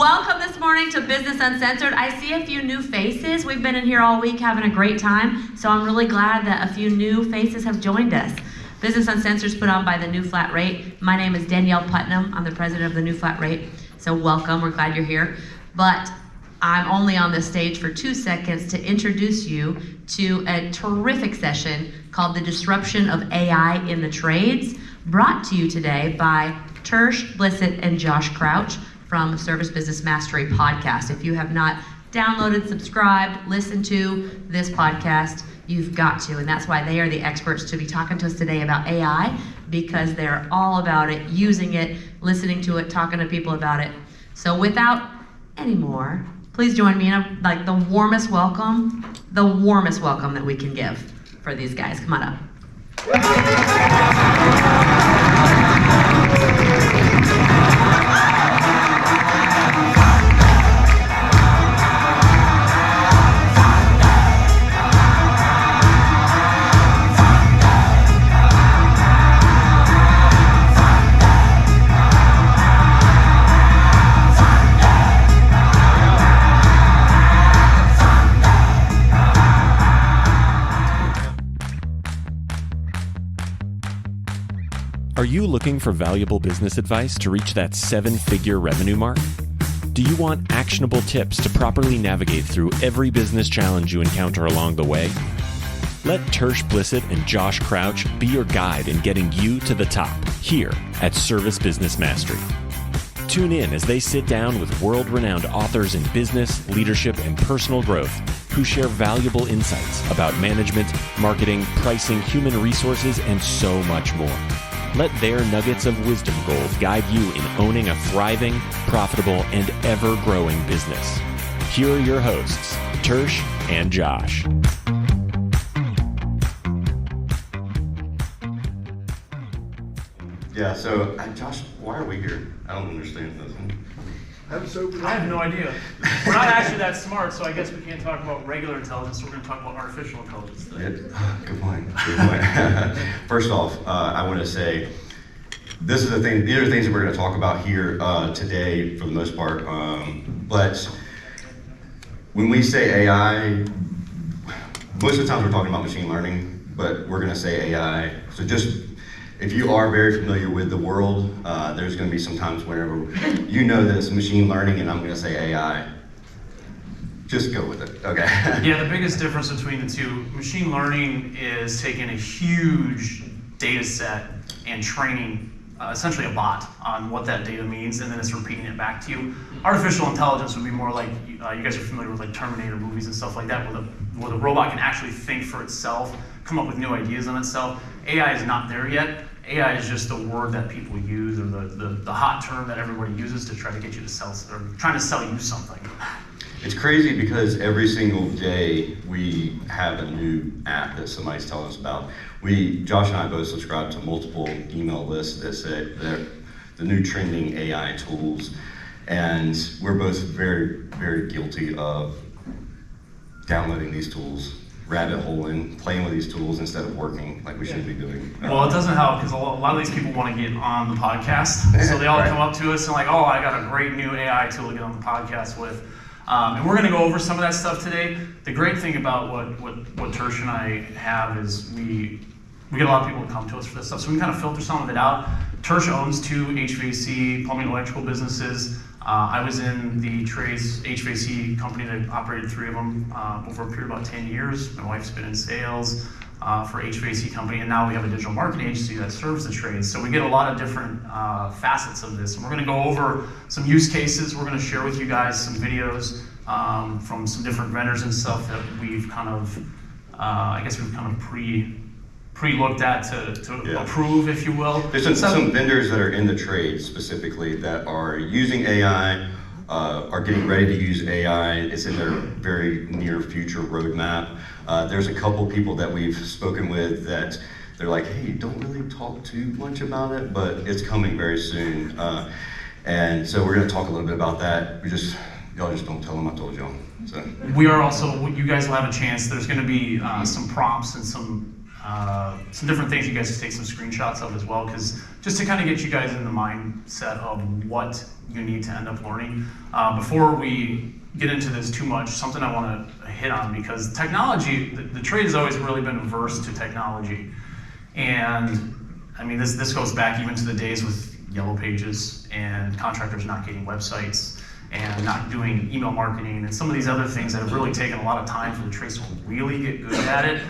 Welcome this morning to Business Uncensored. I see a few new faces. We've been in here all week having a great time, so I'm really glad that a few new faces have joined us. Business Uncensored is put on by the New Flat Rate. My name is Danielle Putnam. I'm the president of the New Flat Rate, so welcome. We're glad you're here. But I'm only on this stage for 2 seconds to introduce you to a terrific session called The Disruption of AI in the Trades, brought to you today by Tersh Blissett and Josh Crouch from Service Business Mastery podcast. If you have not downloaded, subscribed, listened to this podcast, you've got to. And that's why they are the experts to be talking to us today about AI, because they're all about it, using it, listening to it, talking to people about it. So without any more, please join me in the warmest welcome that we can give for these guys. Come on up. Are you looking for valuable business advice to reach that 7-figure revenue mark? Do you want actionable tips to properly navigate through every business challenge you encounter along the way? Let Tersh Blissett and Josh Crouch be your guide in getting you to the top here at Service Business Mastery. Tune in as they sit down with world-renowned authors in business, leadership, and personal growth who share valuable insights about management, marketing, pricing, human resources, and so much more. Let their nuggets of wisdom gold guide you in owning a thriving, profitable, and ever-growing business. Here are your hosts, Tersh and Josh. Yeah, so Josh, why are we here? I don't understand this. I have no idea. We're not actually that smart, so I guess we can't talk about regular intelligence. We're going to talk about artificial intelligence today. Good point. Good point. First off, I want to say these are the things that we're going to talk about here today for the most part. But when we say AI, most of the time we're talking about machine learning, but we're going to say AI. So just if you are very familiar with the world, there's going to be some times whenever you know that it's machine learning and I'm going to say AI. Just go with it, okay? Yeah, the biggest difference between the two, machine learning is taking a huge data set and training essentially a bot on what that data means, and then it's repeating it back to you. Artificial intelligence would be more like, you guys are familiar with like Terminator movies and stuff like that, where the robot can actually think for itself, come up with new ideas on itself. AI is not there yet. AI is just a word that people use, or the hot term that everybody uses to try to get you to sell, or trying to sell you something. It's crazy because every single day we have a new app that somebody's telling us about. Josh and I both subscribe to multiple email lists that say they're the new trending AI tools, and we're both very, very guilty of downloading these tools, rabbit holing, playing with these tools instead of working like we should be doing. Well, it doesn't help because a lot of these people want to get on the podcast, so they all come up to us and like, oh, I got a great new AI tool to get on the podcast with. And we're going to go over some of that stuff today. The great thing about what Tersh and I have is we get a lot of people to come to us for this stuff, so we can kind of filter some of it out. Tersh owns 2 HVAC, plumbing and electrical businesses. I was in the trades HVAC company that operated 3 of them over a period of about 10 years. My wife's been in sales for HVAC company, and now we have a digital marketing agency that serves the trades. So we get a lot of different facets of this. And we're going to go over some use cases. We're going to share with you guys some videos from some different vendors and stuff that we've kind of, pre-looked at to approve, if you will. There's some vendors that are in the trade specifically that are using AI, are getting ready to use AI. It's in their very near future roadmap. There's a couple people that we've spoken with that they're like, hey, don't really talk too much about it, but it's coming very soon. And so we're going to talk a little bit about that. Y'all just don't tell them I told y'all. So. We are also, you guys will have a chance. There's going to be some prompts and some different things you guys can take some screenshots of as well, because just to kind of get you guys in the mindset of what you need to end up learning. Before we get into this too much, something I want to hit on, because technology, the trade has always really been averse to technology. And I mean, this goes back even to the days with Yellow Pages and contractors not getting websites and not doing email marketing and some of these other things that have really taken a lot of time for the trades to really get good at it.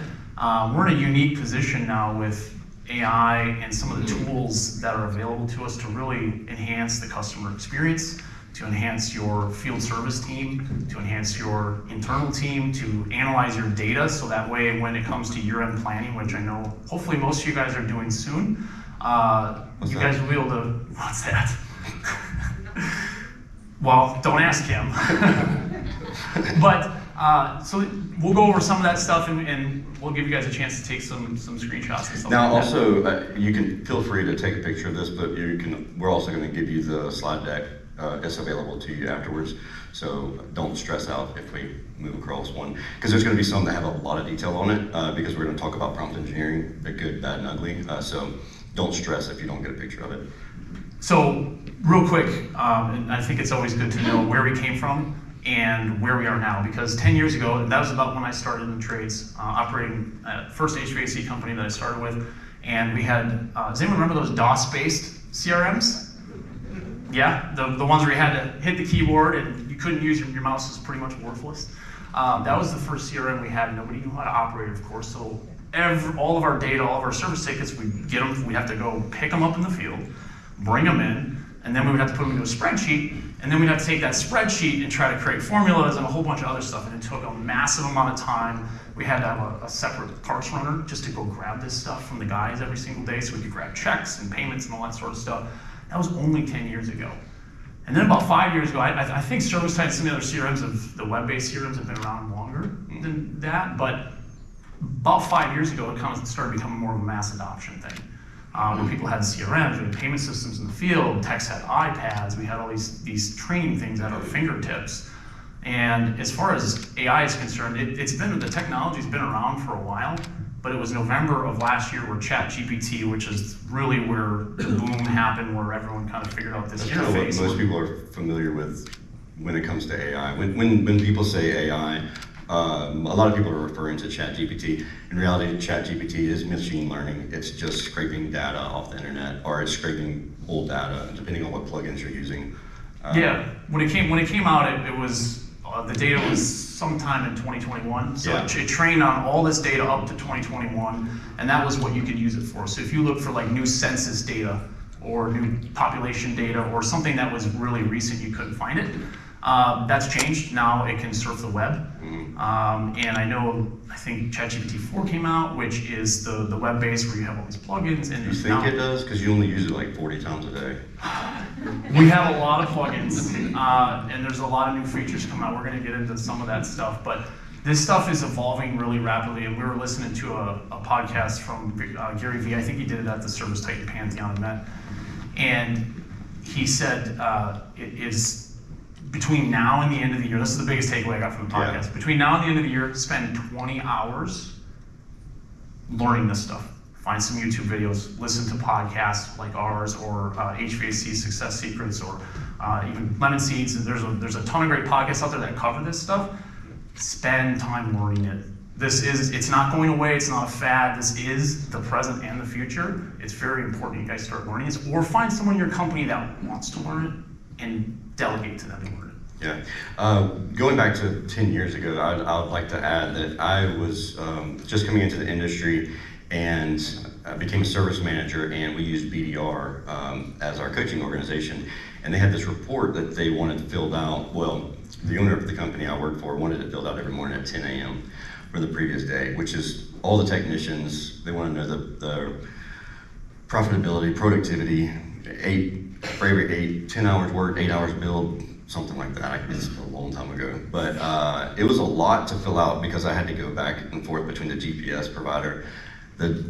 We're in a unique position now with AI and some of the tools that are available to us to really enhance the customer experience, to enhance your field service team, to enhance your internal team, to analyze your data, so that way when it comes to year-end planning, which I know hopefully most of you guys are doing soon, you guys will be able to, what's that? Well, don't ask him. But, so we'll go over some of that stuff, and we'll give you guys a chance to take some screenshots and stuff. Now, like that. also, you can feel free to take a picture of this, but we're also going to give you the slide deck. It's available to you afterwards, so don't stress out if we move across one, because there's going to be some that have a lot of detail on it, because we're going to talk about prompt engineering, the good, bad, and ugly. So don't stress if you don't get a picture of it. So real quick, and I think it's always good to know where we came from and where we are now, because 10 years ago, that was about when I started in the trades, operating at first HVAC company that I started with, and we had, does anyone remember those DOS-based CRMs? Yeah, the ones where you had to hit the keyboard and you couldn't use your mouse, was pretty much worthless. That was the first CRM we had. Nobody knew how to operate it, of course. So all of our data, all of our service tickets, we get them. We have to go pick them up in the field, bring them in, and then we would have to put them into a spreadsheet. And then we'd have to take that spreadsheet and try to create formulas and a whole bunch of other stuff. And it took a massive amount of time. We had to have a separate parts runner just to go grab this stuff from the guys every single day, so we could grab checks and payments and all that sort of stuff. That was only 10 years ago. And then about 5 years ago, I think ServiceTitan and some of the other CRMs, the web-based CRMs, have been around longer than that, but about 5 years ago, it kind of started becoming more of a mass adoption thing. When people had CRMs, we had payment systems in the field, techs had iPads, we had all these training things at our fingertips. And as far as AI is concerned, the technology's been around for a while, but it was November of last year where ChatGPT, which is really where the boom happened, where everyone kind of figured out this That's kind of what interface. most people are familiar with when it comes to AI. When people say AI, a lot of people are referring to ChatGPT. In reality, ChatGPT is machine learning. It's just scraping data off the internet, or it's scraping old data, depending on what plugins you're using. Yeah, when it came out, it was the data was sometime in 2021. So Yeah. it trained on all this data up to 2021, and that was what you could use it for. So if you look for like new census data or new population data or something that was really recent, you couldn't find it. That's changed. Now it can surf the web. And I think ChatGPT 4 came out, which is the web-based where you have all these plugins. And You think it does? Because you only use it like 40 times a day. We have a lot of plugins, and there's a lot of new features coming out. We're going to get into some of that stuff, but this stuff is evolving really rapidly. And we were listening to a podcast from Gary Vee. I think he did it at the ServiceTitan Pantheon event, and he said it is between now and the end of the year. This is the biggest takeaway I got from the podcast. Yeah. Between now and the end of the year, spend 20 hours learning this stuff. Find some YouTube videos, listen to podcasts like ours, or HVAC Success Secrets, or even Lemon Seeds. And there's a ton of great podcasts out there that cover this stuff. Spend time learning it. It's not going away, it's not a fad. This is the present and the future. It's very important you guys start learning this, or find someone in your company that wants to learn it and delegate to them to learn it. Yeah, going back to 10 years ago, I would like to add that I was just coming into the industry, and I became a service manager, and we used BDR as our coaching organization. And they had this report that they wanted filled out. Well, the owner of the company I worked for wanted it filled out every morning at 10 a.m. for the previous day, which is all the technicians, they want to know the profitability, productivity, for every 10 hours worked, 8 hours billed, something like that. It's a long time ago. But it was a lot to fill out because I had to go back and forth between the GPS provider, the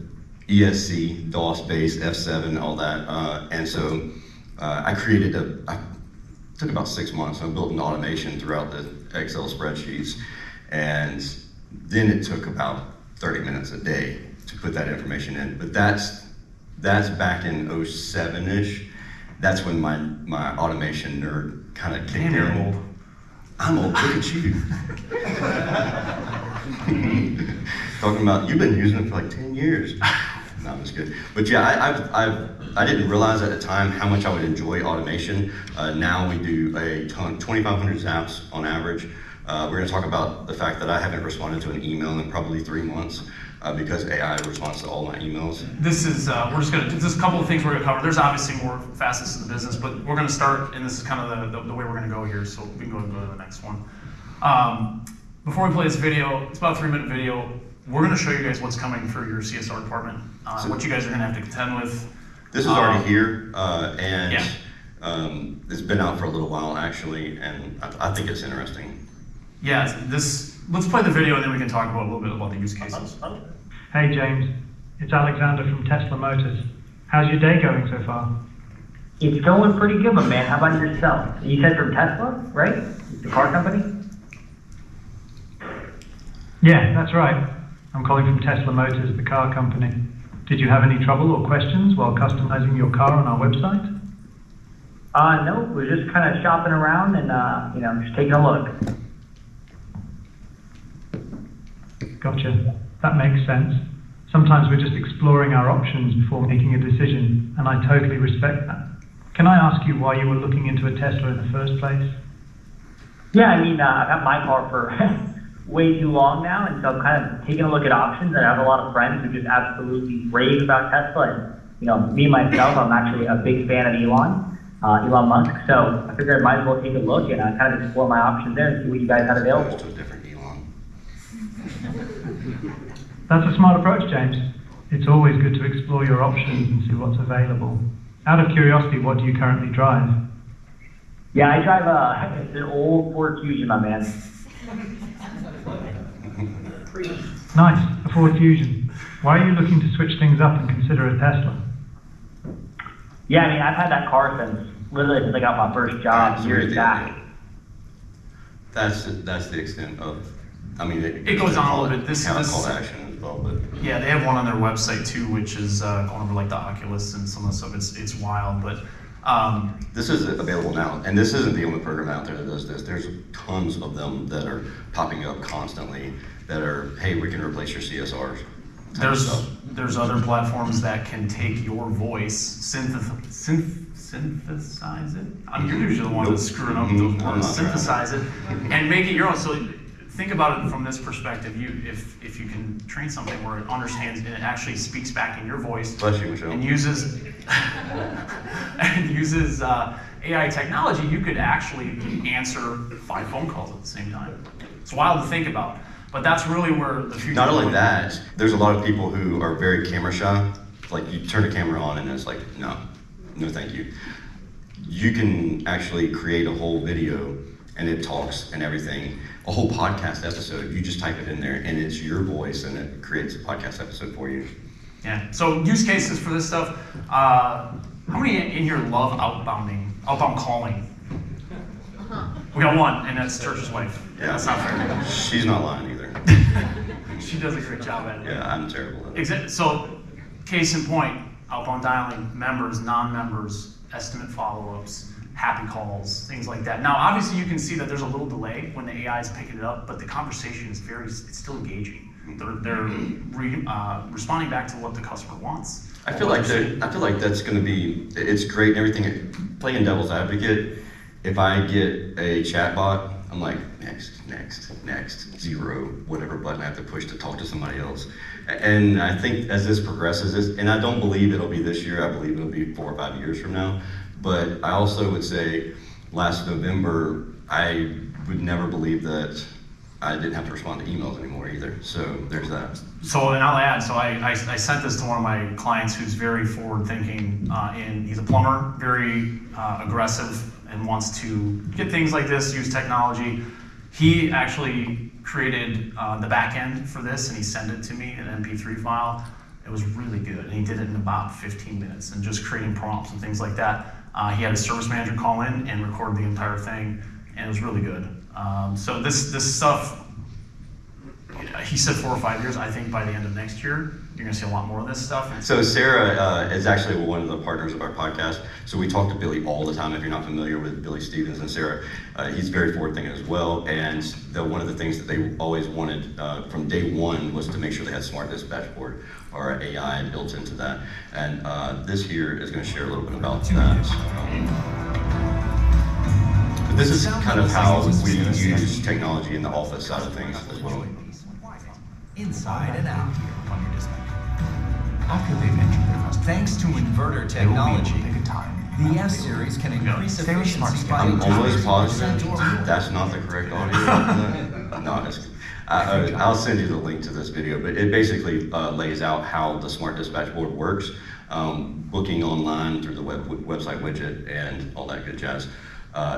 ESC, DOS-based, F7, all that. And so I took about 6 months. I built an automation throughout the Excel spreadsheets. And then it took about 30 minutes a day to put that information in. But that's back in 07-ish. that's when my automation nerd kind of kicked Damn, you're in. old. I'm old, look at you. Talking about, you've been using it for like 10 years. No, I'm just good. But yeah, I didn't realize at the time how much I would enjoy automation. Now we do a ton, 2,500 zaps on average. We're gonna talk about the fact that I haven't responded to an email in probably 3 months because AI responds to all my emails. This is, there's a couple of things we're gonna cover. There's obviously more facets of the business, but we're gonna start, and this is kind of the way we're gonna go here, so we can go to the next one. Before we play this video, it's about a 3-minute video. We're gonna show you guys what's coming for your CSR department, what you guys are gonna have to contend with. This is already here, and yeah. It's been out for a little while actually, and I think it's interesting. Yeah, let's play the video and then we can talk about a little bit about the use cases. Hey James, it's Alexander from Tesla Motors. How's your day going so far? It's going pretty good, my man. How about yourself? You said from Tesla, right? The car company? Yeah, that's right. I'm calling from Tesla Motors, the car company. Did you have any trouble or questions while customizing your car on our website? No, we're just kind of shopping around and, just taking a look. Gotcha. That makes sense. Sometimes we're just exploring our options before making a decision, and I totally respect that. Can I ask you why you were looking into a Tesla in the first place? Yeah, I mean, I've had my car for way too long now, and so I'm kind of taking a look at options, and I have a lot of friends who just absolutely rave about Tesla, and, me myself, I'm actually a big fan of Elon Musk, so I figured I might as well take a look and kind of explore my options there and see what you guys had available. To a different Elon. That's a smart approach, James. It's always good to explore your options and see what's available. Out of curiosity, what do you currently drive? Yeah, I drive it's an old Ford Fusion, my man. Nice, a Ford Fusion. Why are you looking to switch things up and consider a Tesla? Yeah, I mean, I've had that car since I got my first job years back. That's the extent of, I mean, It goes on a little bit. This call to action as well, but Yeah, they have one on their website too, which is going over like the Oculus and some of the stuff. It's wild, but this is available now, and this isn't the only program out there that does this. There's tons of them that are popping up constantly that are, hey, we can replace your CSRs. there's other platforms that can take your voice, synthesize it. You're usually the one that's screwing up those words. Synthesize it and make it your own. So think about it from this perspective. If you can train something where it understands and it actually speaks back in your voice Bless you, Michelle. and uses AI technology, you could actually answer 5 phone calls at the same time. It's wild to think about, but that's really where the future. Not only that, there's a lot of people who are very camera shy. Like you turn the camera on and it's like, no thank you. You can actually create a whole video and it talks and everything. A whole podcast episode, you just type it in there and it's your voice and it creates a podcast episode for you. Yeah, so use cases for this stuff. How many in here love outbound calling? We got one, and that's Church's wife. Yeah, That's not fair. She's not lying either. She does a great job at it. Yeah, I'm terrible at it. So, case in point, outbound dialing, members, non-members, estimate follow-ups, happy calls, things like that. Now, obviously, you can see that there's a little delay when the AI is picking it up, but the conversation is it's still engaging. They're responding back to what the customer wants. I feel like that's going to be, it's great and everything. Playing devil's advocate, if I get a chatbot, I'm like, next, 0, whatever button I have to push to talk to somebody else. And I think as this progresses, and I don't believe it'll be this year, I believe it'll be 4 or 5 years from now. But I also would say last November, I would never believe that I didn't have to respond to emails anymore either. So there's that. So, and I'll add, so I sent this to one of my clients who's very forward thinking, and he's a plumber, very aggressive, and wants to get things like this, use technology. He actually created the back end for this, and he sent it to me, an MP3 file. It was really good, and he did it in about 15 minutes, and just creating prompts and things like that. He had a service manager call in and record the entire thing, and it was really good. So this stuff, he said 4 or 5 years. I think by the end of next year, you're gonna see a lot more of this stuff. So Sarah is actually one of the partners of our podcast. So we talk to Billy all the time. If you're not familiar with Billy Stevens and Sarah, he's very forward-thinking as well. And one of the things that they always wanted from day one was to make sure they had Smart Dispatch Board or AI built into that. And this here is going to share a little bit about that. But this is kind of how we use technology in the office side of things as well. Inside and out here on your dispatch. After they've entered their customers, thanks to inverter technology, the S-Series can increase efficiency by I'm almost 20% positive or more. that's not the correct audio. No, I'll send you the link to this video, but it basically lays out how the Smart Dispatch Board works, booking online through the website widget and all that good jazz.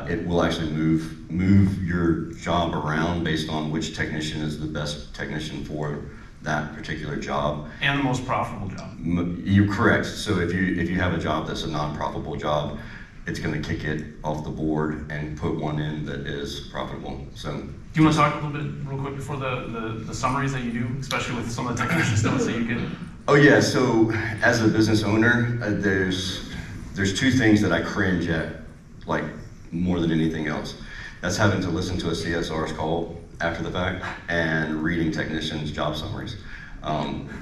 It will actually move your job around based on which technician is the best technician for that particular job. And the most profitable job. You're correct. So if you have a job that's a non-profitable job, it's going to kick it off the board and put one in that is profitable. So Do you want to talk a little bit real quick before the summaries that you do, especially with some of the technician notes that you get? Oh yeah, so as a business owner, there's two things that I cringe at, like more than anything else. That's having to listen to a CSR's call after the fact and reading technicians' job summaries.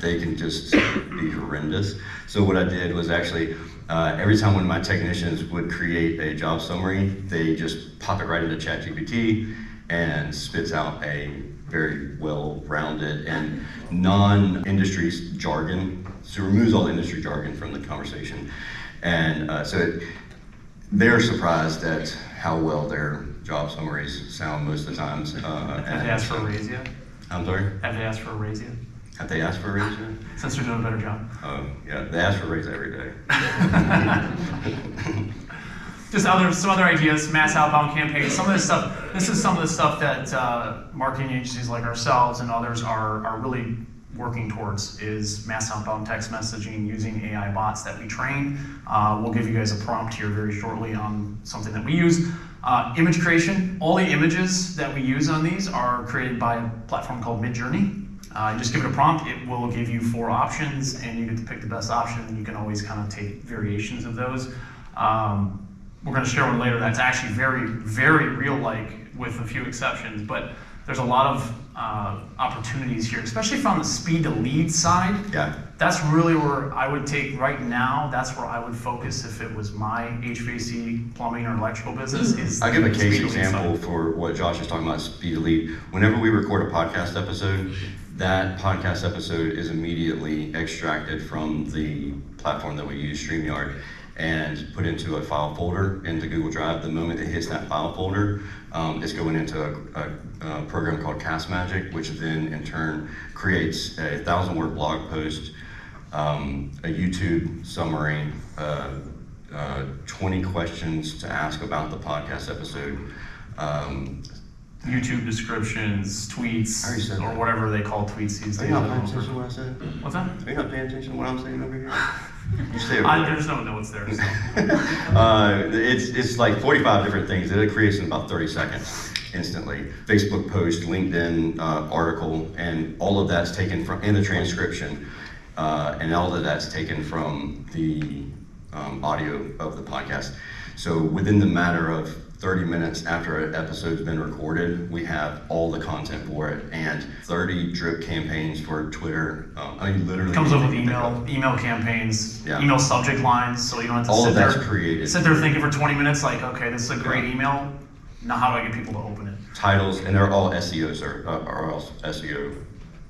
They can just be horrendous. So what I did was actually, every time one of my technicians would create a job summary, they just pop it right into ChatGPT and spits out a very well-rounded and non-industry jargon. So it removes all the industry jargon from the conversation. And they're surprised at how well their job summaries sound most of the times. Have they asked for a raise yet? I'm sorry? Have they asked for a raise yet? Have they asked for a raise yet? Since they're doing a better job. Oh, yeah, they ask for a raise every day. Just some other ideas, mass outbound campaigns, some of this stuff. This is some of the stuff that marketing agencies like ourselves and others are really working towards, is mass outbound text messaging using AI bots that we train. We'll give you guys a prompt here very shortly on something that we use. Image creation, all the images that we use on these are created by a platform called Midjourney. You just give it a prompt, it will give you 4 options, and you get to pick the best option, and you can always kind of take variations of those. We're going to share one later that's actually very, very real-like with a few exceptions, but there's a lot of opportunities here, especially from the speed to lead side. Yeah. That's really where I would take right now. That's where I would focus if it was my HVAC, plumbing, or electrical business. I'll give a speed case to lead example side. for what Josh is talking about, speed to lead. Whenever we record a podcast episode, that podcast episode is immediately extracted from the platform that we use, StreamYard, and put into a file folder into Google Drive. The moment it hits that file folder, it's going into a program called Cast Magic, which then in turn creates a 1,000-word blog post, a YouTube summary, 20 questions to ask about the podcast episode, YouTube descriptions, tweets, I already said or that. whatever they call tweets these Are days. you not paying attention to what I said? What's that? Are you not paying attention to what I'm saying over here? You stay over there. There's no notes there. So. It's like 45 different things that it creates in about 30 seconds instantly. Facebook post, LinkedIn article, and all of that's taken from, in the transcription, and all of that's taken from the audio of the podcast. So within the matter of 30 minutes after an episode's been recorded, we have all the content for it and 30 drip campaigns for Twitter. I mean, literally. Comes up with anything you think of. email campaigns, Yeah. email subject lines, so you don't have to All sit of that's there, created. sit there thinking for 20 minutes like, okay, this is a great email. Now how do I get people to open it? Titles, and they're all SEOs are all SEO.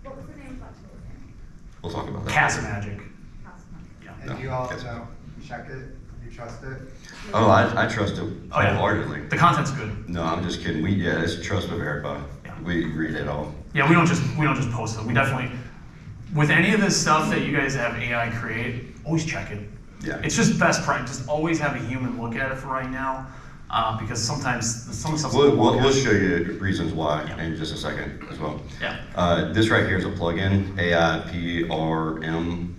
What was the name of that tool again? We'll talk about that. Cast Magic. Castmagic. No, And you all that's- check it, you trust it? Oh, I trust it Oh, yeah. wholeheartedly. The content's good. No, I'm just kidding. It's trust but verify. Yeah. We read it all. Yeah, we don't just post it. We definitely, with any of this stuff that you guys have AI create, always check it. Yeah. It's just best practice. Just always have a human look at it for right now, because sometimes some stuff's We'll show you reasons why Yeah. in just a second as well. Yeah. This right here is a plugin, AIPRM.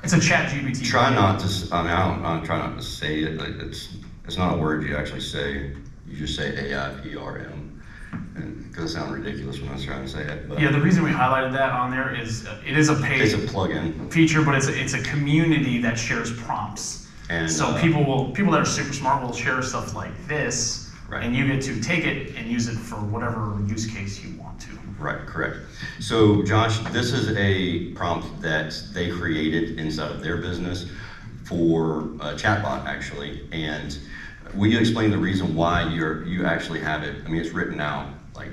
It's a ChatGPT. Try not to. I'm trying not to say it. It's not a word you actually say. You just say AIPRM, because it sounds ridiculous when I was trying to say it. But Yeah, the reason we highlighted that on there is it is a paid it's a plugin. feature, but it's a community that shares prompts. And, So people that are super smart will share stuff like this, Right. and you get to take it and use it for whatever use case you want to. Right, correct. So Josh, this is a prompt that they created inside of their business for a chatbot actually. And will you explain the reason why you actually have it? I mean, it's written out like.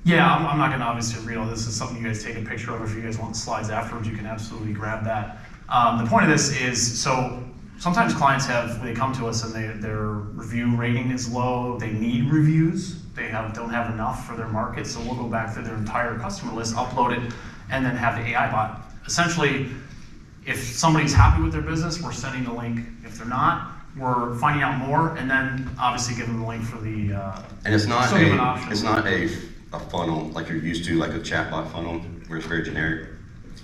Yeah, I'm not gonna obviously read all this. Is something you guys take a picture of. If you guys want the slides afterwards, you can absolutely grab that. The point of this is, so sometimes clients they come to us and their review rating is low. They need reviews. They don't have enough for their market. So we'll go back through their entire customer list, upload it, and then have the AI bot. Essentially, if somebody's happy with their business, we're sending the link. If they're not, we're finding out more, and then obviously give them the link for the. And it's not still give an option. it's not a funnel like you're used to, like a chatbot funnel where it's very generic.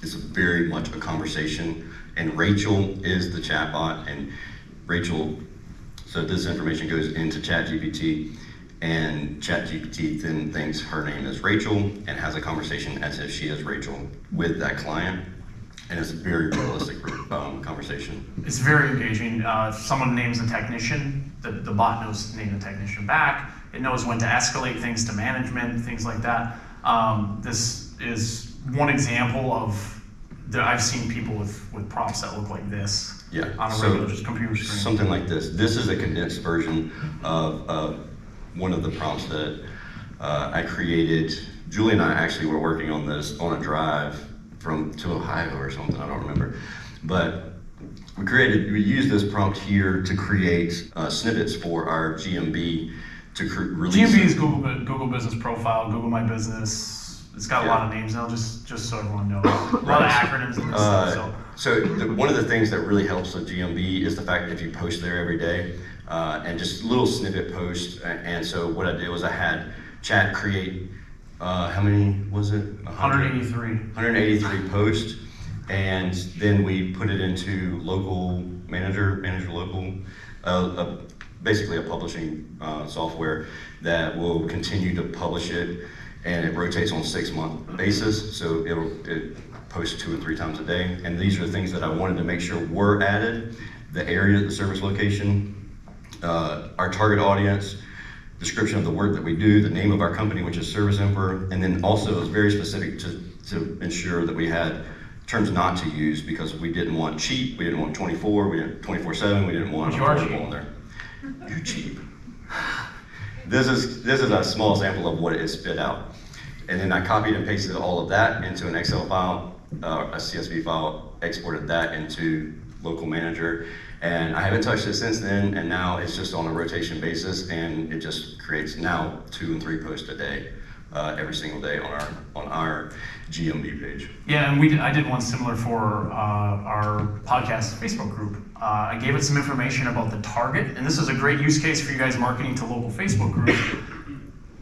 It's very much a conversation, and Rachel is the chatbot, and Rachel. So this information goes into ChatGPT, and ChatGPT then thinks her name is Rachel and has a conversation as if she is Rachel with that client, and it's a very realistic conversation. It's very engaging. If someone names a technician, the bot knows to name the technician back. It knows when to escalate things to management, things like that. This is one example of I've seen people with prompts that look like this. Yeah. On a So regular just computer screen. something like this. This is a condensed version of one of the prompts that I created. Julie and I actually were working on this on a drive to Ohio or something, I don't remember. But we used this prompt here to create snippets for our GMB to release. GMB is Google Business Profile, Google My Business. It's got a lot of names now, just so everyone knows. A lot of acronyms in this stuff. So one of the things that really helps with GMB is the fact that if you post there every day, and just little snippet posts. And so what I did was I had chat create, how many was it? 183. 183 posts. And then we put it into local manager local, basically a publishing software that will continue to publish it, and it rotates on a 6-month basis. So it posts 2 or 3 times a day. And these are the things that I wanted to make sure were added: the area, the service location, our target audience, description of the work that we do, the name of our company, which is Service Emperor, and then also it was very specific to ensure that we had terms not to use, because we didn't want cheap, we didn't want 24, we didn't 24/7, we didn't want affordable on there. You're cheap. This is a small sample of what it spit out. And then I copied and pasted all of that into an Excel file, a CSV file, exported that into Local Manager, and I haven't touched it since then, and now it's just on a rotation basis, and it just creates now 2 and 3 posts a day, every single day on our GMB page. Yeah, and I did one similar for our podcast Facebook group. I gave it some information about the target, and this is a great use case for you guys marketing to local Facebook groups.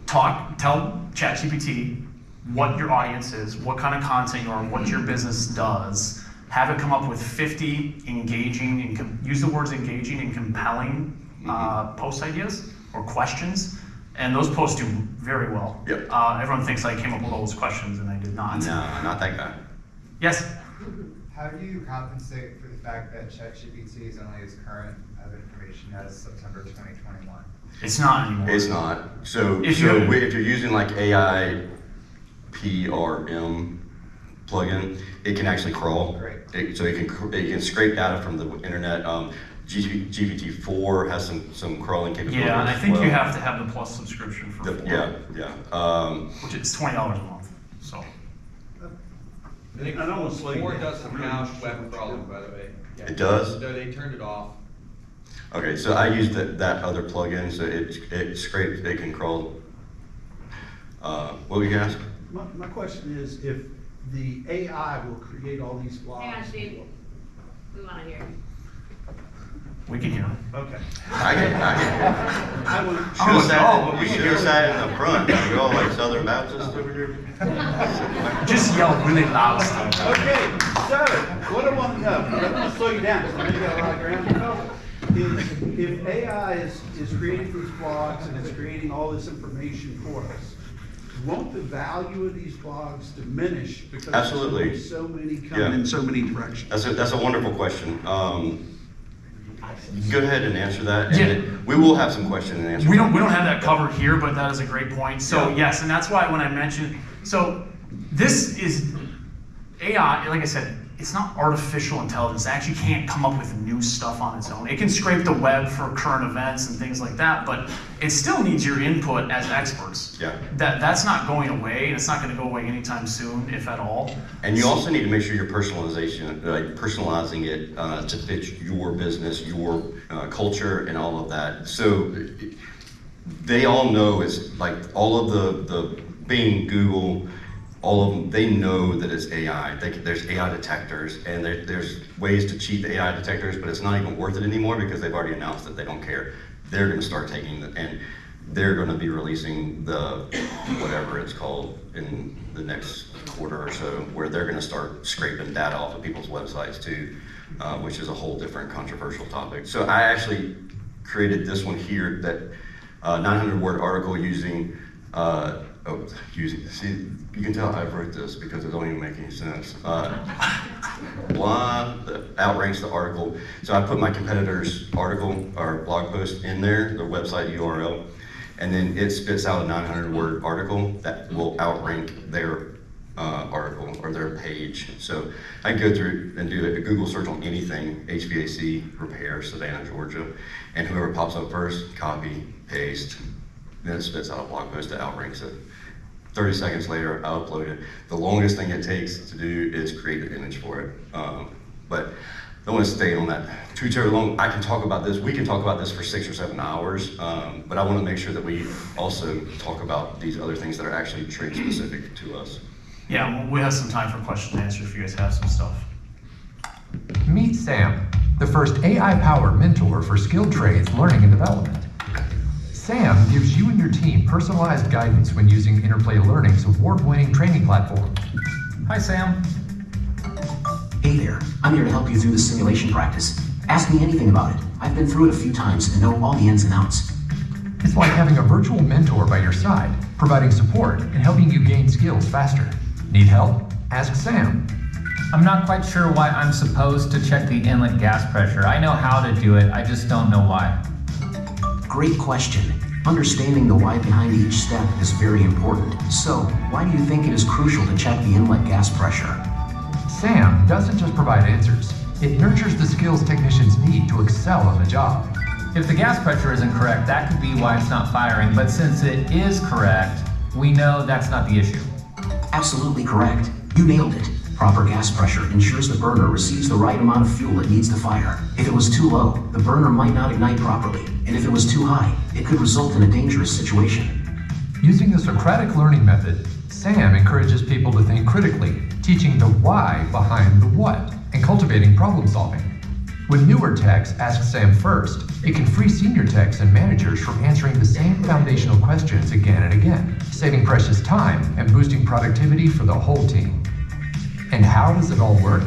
Tell ChatGPT what your audience is, what kind of content you are, what your business does. Have it come up with 50 engaging, and use the words engaging and compelling post ideas or questions. And those posts do very well. Yep. Everyone thinks I came up with all those questions, and I did not. No, not that guy. Yes? How do you compensate for the fact that ChatGPT is only as current of information as September 2021? It's not anymore. It's not. So If if you're using like AI PRM plugin, it can actually crawl. Great. So it can scrape data from the internet. GPT-4 has some crawling capabilities. Yeah, and I as think well. you have to have the Plus subscription for 4, which is $20 a month. So I almost like 4 does some cache web crawling, by the way. Yeah. It does? No, they turned it off. Okay, so I used that other plugin, so it scrapes, it can crawl. What were you gonna ask? My question is, if the AI will create all these blogs. Hang on, Steve. We want to hear. we can hear them. Okay. I can. I want. We should have sat in the front. We're all like Southern Baptists over here. Just yell really loud stuff. Okay, so what I want to know, I'm going to slow you down because I know you got a lot of ground to cover. If AI is creating these blogs and it's creating all this information for us, won't the value of these blogs diminish because Absolutely. there's so many coming in so many directions? That's a wonderful question. Go ahead and answer that. Yeah. And we will have some question and answer. We don't have that covered here, but that is a great point. So Yeah. yes, and that's why when I mentioned, so this is AI, like I said, it's not artificial intelligence. It actually can't come up with new stuff on its own. It can scrape the web for current events and things like that, but it still needs your input as experts. Yeah. That's not going away, and it's not going to go away anytime soon, if at all. And you also need to make sure you're personalizing it to fit your business, your culture, and all of that. So they all know it's like all of the Bing, Google, all of them, they know that it's AI. There's AI detectors, and there's ways to cheat the AI detectors, but it's not even worth it anymore because they've already announced that they don't care. They're going to start taking and they're going to be releasing the whatever it's called in the next quarter or so, where they're going to start scraping data off of people's websites too, which is a whole different controversial topic. So I actually created this one here, that 900-word article using. See, you can tell I wrote this because it don't even make any sense. Blah outranks the article. So I put my competitor's article or blog post in there, their website URL, and then it spits out a 900-word article that will outrank their article or their page. So I can go through and do a Google search on anything, HVAC repair, Savannah, Georgia, and whoever pops up first, copy, paste, then it spits out a blog post that outranks it. 30 seconds later, I upload it. The longest thing it takes to do is create an image for it. But I don't want to stay on that too terribly long. I can talk about this. We can talk about this for 6 or 7 hours, but I want to make sure that we also talk about these other things that are actually trade specific to us. Yeah, well, we have some time for question and answer if you guys have some stuff. Meet Sam, the first AI-powered mentor for skilled trades learning and development. Sam gives you and your team personalized guidance when using Interplay Learning's award-winning training platform. Hi, Sam. Hey there, I'm here to help you through the simulation practice. Ask me anything about it. I've been through it a few times and know all the ins and outs. It's like having a virtual mentor by your side, providing support and helping you gain skills faster. Need help? Ask Sam. I'm not quite sure why I'm supposed to check the inlet gas pressure. I know how to do it, I just don't know why. Great question. Understanding the why behind each step is very important. So, why do you think it is crucial to check the inlet gas pressure? Sam doesn't just provide answers. It nurtures the skills technicians need to excel on the job. If the gas pressure isn't correct, that could be why it's not firing, but since it is correct, we know that's not the issue. Absolutely correct. You nailed it. Proper gas pressure ensures the burner receives the right amount of fuel it needs to fire. If it was too low, the burner might not ignite properly. And if it was too high, it could result in a dangerous situation. Using the Socratic learning method, Sam encourages people to think critically, teaching the why behind the what, and cultivating problem solving. When newer techs ask Sam first, it can free senior techs and managers from answering the same foundational questions again and again, saving precious time and boosting productivity for the whole team. And how does it all work?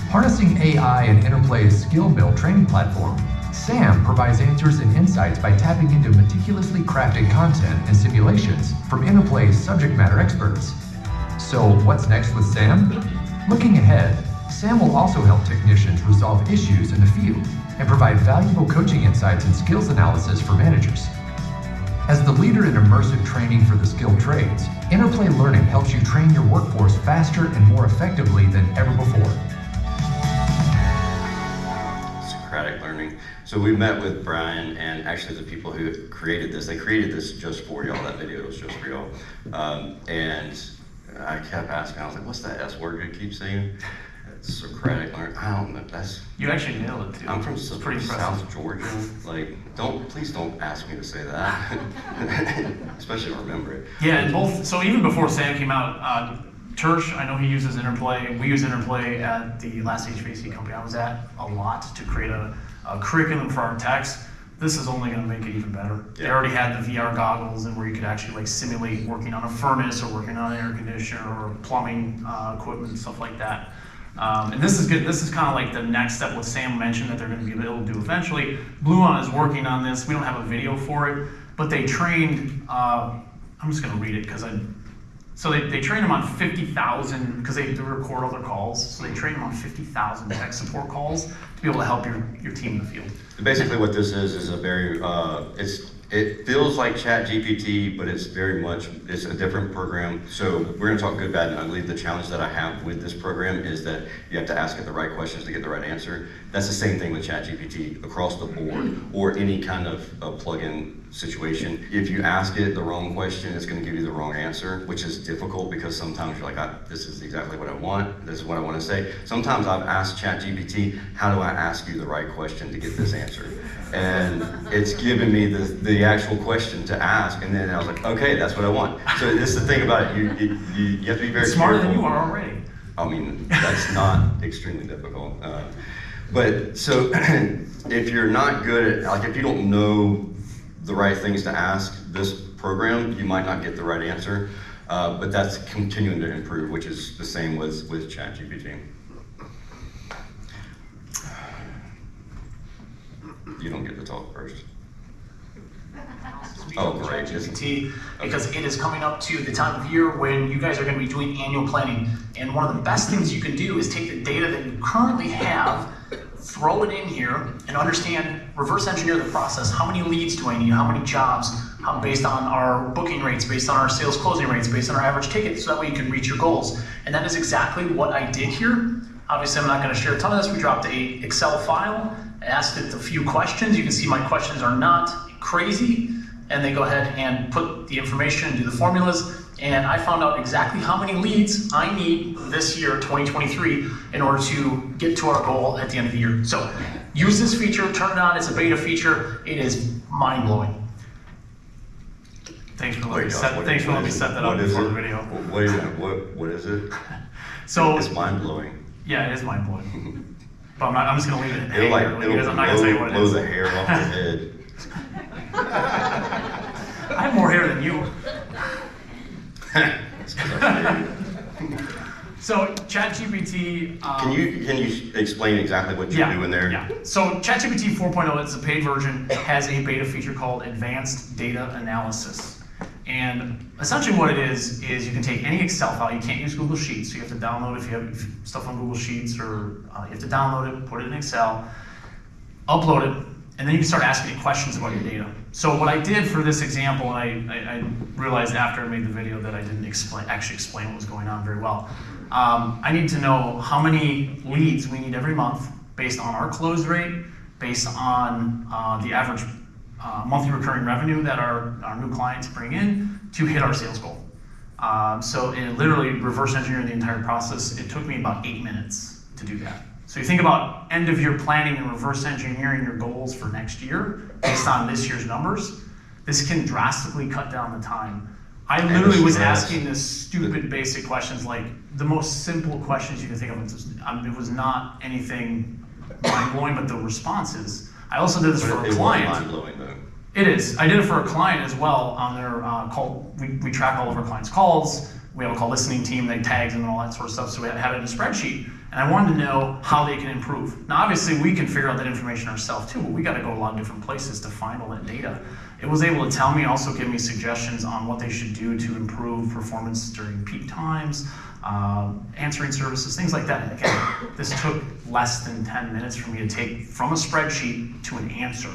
Harnessing AI and Interplay's skill mill training platform, Sam provides answers and insights by tapping into meticulously crafted content and simulations from Interplay's subject matter experts. So what's next with Sam? Looking ahead, Sam will also help technicians resolve issues in the field and provide valuable coaching insights and skills analysis for managers. As the leader in immersive training for the skilled trades, Interplay Learning helps you train your workforce faster and more effectively than ever before. Socratic learning. So we met with Brian and actually the people who created this. They created this just for y'all. That video was just for y'all. And I kept asking, I was like, what's that S word you keep saying? Socratic learning. I don't know. You actually nailed it too. I'm from pretty South Georgia. Like, please don't ask me to say that. Especially remember it. Yeah, and both. So even before Sam came out, Tersh, I know he uses Interplay. We use Interplay at the last HVAC company I was at a lot to create a curriculum for our techs. This is only going to make it even better. Yeah. They already had the VR goggles and where you could actually like simulate working on a furnace or working on an air conditioner or plumbing equipment and stuff like that. And this is good. This is kind of like the next step what Sam mentioned that they're going to be able to do eventually. Bluon is working on this. We don't have a video for it, but they trained I'm just gonna read it because so they train them on 50,000, because they record all their calls, so they train them on 50,000 tech support calls to be able to help your team in the field. Basically what this is a very, it feels like ChatGPT, but it's a different program. So we're gonna talk good, bad, and ugly. The challenge that I have with this program is that you have to ask it the right questions to get the right answer. That's the same thing with ChatGPT across the board, or any kind of plug-in situation. If you ask it the wrong question, it's gonna give you the wrong answer, which is difficult because sometimes you're like, this is exactly what I want, this is what I wanna say. Sometimes I've asked ChatGPT, how do I ask you the right question to get this answer? And it's given me the actual question to ask, and then I was like, okay, that's what I want. So this is the thing about it, you have to be very smarter careful. than you are already. I mean, that's not extremely difficult. But so if you're not good at, like if you don't know the right things to ask this program, you might not get the right answer. But that's continuing to improve, which is the same with ChatGPT. You don't get to talk first. Oh, great. ChatGPT, because it is coming up to the time of year when you guys are going to be doing annual planning. And one of the best things you can do is take the data that you currently have, throw it in here, and understand, reverse engineer the process. How many leads do I need? How many jobs? Based on our booking rates, based on our sales closing rates, based on our average ticket, so that way you can reach your goals. And that is exactly what I did here. Obviously, I'm not going to share a ton of this. We dropped a Excel file, asked it a few questions. You can see my questions are not crazy, and they go ahead and put the information, do the formulas, and I found out exactly how many leads I need this year, 2023, in order to get to our goal at the end of the year. So use this feature, turn it on. It's a beta feature. It is mind-blowing. Thanks for letting me set that up before the video. What is it? So it's mind-blowing. Yeah, it is mind-blowing. But I'm just gonna leave it. It'll I'm not gonna tell you what it is. blow the hair off your head. I have more hair than you. So ChatGPT. Can you explain exactly what you do in there? Yeah. So ChatGPT 4.0 is a paid version. Has a beta feature called Advanced Data Analysis. And essentially what it is you can take any Excel file. You can't use Google Sheets, so you have to download if you have stuff on Google Sheets, or you have to download it, put it in Excel, upload it, and then you can start asking it questions about your data. So what I did for this example, and I realized after I made the video that I didn't actually explain what was going on very well. I need to know how many leads we need every month based on our close rate, based on the average monthly recurring revenue that our new clients bring in to hit our sales goal. So it literally reverse engineering the entire process. It took me about 8 minutes to do that. So you think about end of year planning and reverse engineering your goals for next year based on this year's numbers. This can drastically cut down the time. I literally was asking this stupid basic questions, like the most simple questions you can think of. It was not anything mind-blowing, but the responses. I also did this for a client. It was mind-blowing though. It is. I did it for a client as well on their call. We track all of our clients' calls. We have a call listening team. They tag them and all that sort of stuff. So we had it in a spreadsheet. And I wanted to know how they can improve. Now, obviously, we can figure out that information ourselves too, but we got to go a lot of different places to find all that data. It was able to tell me, also give me suggestions on what they should do to improve performance during peak times, answering services, things like that. And again, this took less than 10 minutes for me to take from a spreadsheet to an answer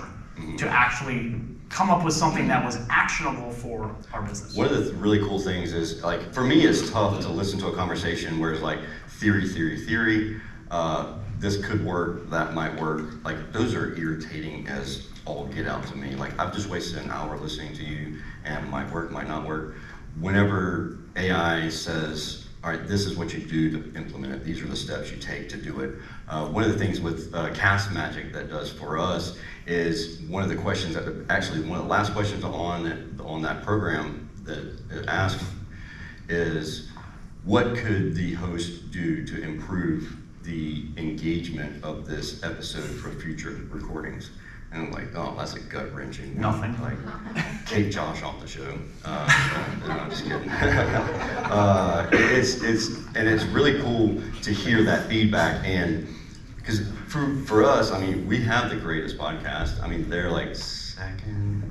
to actually come up with something that was actionable for our business. One of the really cool things is, like, for me, it's tough to listen to a conversation where it's like theory, this could work, that might work. Like, those are irritating as all get out to me. Like, I've just wasted an hour listening to you, and it might work, might not work. Whenever AI says, all right, this is what you do to implement it, these are the steps you take to do it. One of the things with Cast Magic that does for us is one of the questions that, actually one of the last questions on that program that it asked is, what could the host do to improve the engagement of this episode for future recordings? And I'm like, oh, that's a gut-wrenching. Nothing. Like, take Josh off the show. No, I'm just kidding. It's really cool to hear that feedback, and because for us, I mean, we have the greatest podcast. I mean, they're like second,